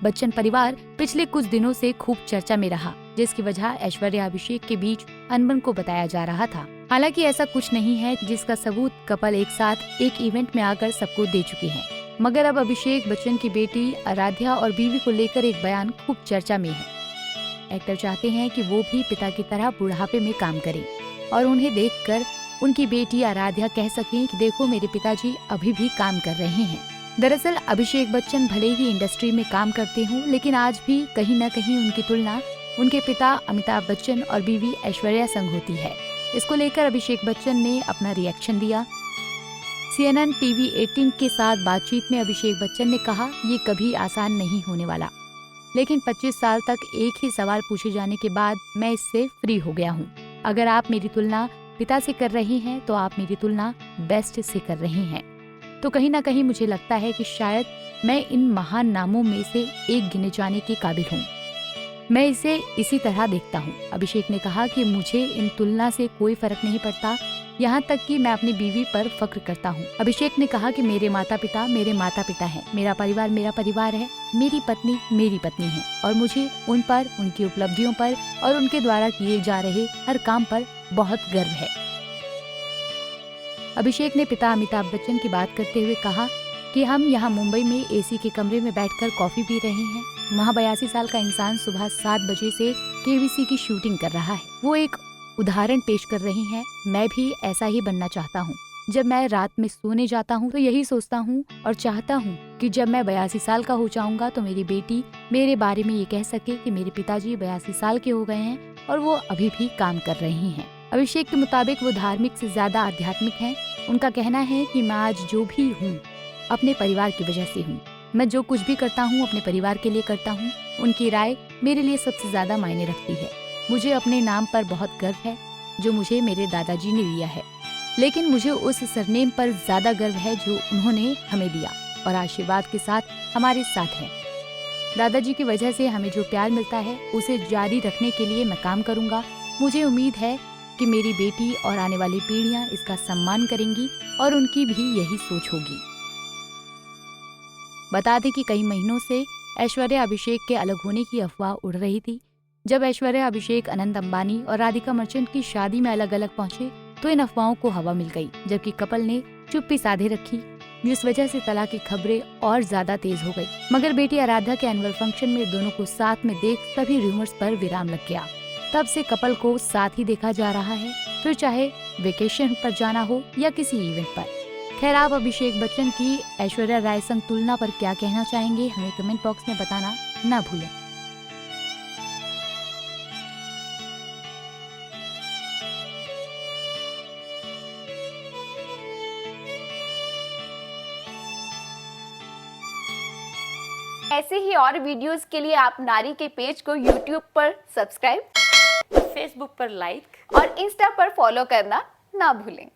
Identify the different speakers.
Speaker 1: बच्चन परिवार पिछले कुछ दिनों से खूब चर्चा में रहा, जिसकी वजह ऐश्वर्या अभिषेक के बीच अनबन को बताया जा रहा था। हालांकि ऐसा कुछ नहीं है, जिसका सबूत कपल एक साथ एक इवेंट में आकर सबको दे चुके हैं। मगर अब अभिषेक बच्चन की बेटी आराध्या और बीवी को लेकर एक बयान खूब चर्चा में है। एक्टर चाहते हैं कि वो भी पिता की तरह बुढ़ापे में काम करें और उन्हें देखकर उनकी बेटी आराध्या कह सकें कि देखो मेरे पिताजी अभी भी काम कर रहे हैं। दरअसल अभिषेक बच्चन भले ही इंडस्ट्री में काम करते हों, लेकिन आज भी कहीं न कहीं उनकी तुलना उनके पिता अमिताभ बच्चन और बीवी ऐश्वर्या संग होती है। इसको लेकर अभिषेक बच्चन ने अपना रिएक्शन दिया। CNN TV 18 के साथ बातचीत में अभिषेक बच्चन ने कहा, ये कभी आसान नहीं होने वाला, लेकिन 25 साल तक एक ही सवाल पूछे जाने के बाद मैं इससे फ्री हो गया हूँ। अगर आप मेरी तुलना पिता से कर रहे हैं तो आप मेरी तुलना बेस्ट से कर रहे हैं। तो कहीं ना कहीं मुझे लगता है कि शायद मैं इन महान नामों में से एक गिने जाने के काबिल हूँ। मैं इसे इसी तरह देखता हूँ। अभिषेक ने कहा कि मुझे इन तुलना से कोई फर्क नहीं पड़ता, यहाँ तक कि मैं अपनी बीवी पर फख्र करता हूँ। अभिषेक ने कहा कि मेरे माता पिता हैं, मेरा परिवार है, मेरी पत्नी है और मुझे उन पर, उनकी उपलब्धियों पर और उनके द्वारा किए जा रहे हर काम पर बहुत गर्व है। अभिषेक ने पिता अमिताभ बच्चन की बात करते हुए कहा कि हम यहाँ मुंबई में एसी के कमरे में बैठकर कॉफी पी रहे हैं। वहाँ 82 साल का इंसान सुबह 7 बजे से केबीसी की शूटिंग कर रहा है। वो एक उदाहरण पेश कर रहे हैं। मैं भी ऐसा ही बनना चाहता हूँ। जब मैं रात में सोने जाता हूँ तो यही सोचता हूँ और चाहता हूँ कि जब मैं 82 साल का हो जाऊंगा तो मेरी बेटी मेरे बारे में ये कह सके कि मेरे पिताजी 82 साल के हो गए हैं और वो अभी भी काम कर रहे हैं। अभिषेक के मुताबिक वो धार्मिक से ज्यादा आध्यात्मिक हैं। उनका कहना है कि मैं आज जो भी हूँ अपने परिवार की वजह से हूँ। मैं जो कुछ भी करता हूँ अपने परिवार के लिए करता हूँ। उनकी राय मेरे लिए सबसे ज्यादा मायने रखती है। मुझे अपने नाम पर बहुत गर्व है जो मुझे मेरे दादाजी ने दिया है, लेकिन मुझे उस सरनेम पर ज्यादा गर्व है जो उन्होंने हमें दिया और आशीर्वाद के साथ हमारे साथ है। दादाजी की वजह से हमें जो प्यार मिलता है उसे जारी रखने के लिए मैं काम करूंगा। मुझे उम्मीद है कि मेरी बेटी और आने वाली पीढ़ियां इसका सम्मान करेंगी और उनकी भी यही सोच होगी। बता दें कि कई महीनों से ऐश्वर्या अभिषेक के अलग होने की अफवाह उड़ रही थी। जब ऐश्वर्या अभिषेक अनंत अंबानी और राधिका मर्चेंट की शादी में अलग अलग पहुंचे तो इन अफवाहों को हवा मिल गई, जबकि कपल ने चुप्पी साधे रखी, जिस वजह से तलाक की खबरें और ज्यादा तेज हो गई। मगर बेटी आराध्या के एनुअल फंक्शन में दोनों को साथ में देख सभी रूमर्स पर विराम लग गया। तब से कपल को साथ ही देखा जा रहा है, फिर चाहे वेकेशन पर जाना हो या किसी इवेंट पर। खैर, आप अभिषेक बच्चन की ऐश्वर्या राय संग तुलना पर क्या कहना चाहेंगे, हमें कमेंट बॉक्स में बताना ना भूलें।
Speaker 2: ऐसे ही और वीडियोस के लिए आप नारी के पेज को YouTube पर सब्सक्राइब,
Speaker 3: फेसबुक पर लाइक
Speaker 2: और इंस्टा पर फॉलो करना ना भूलें।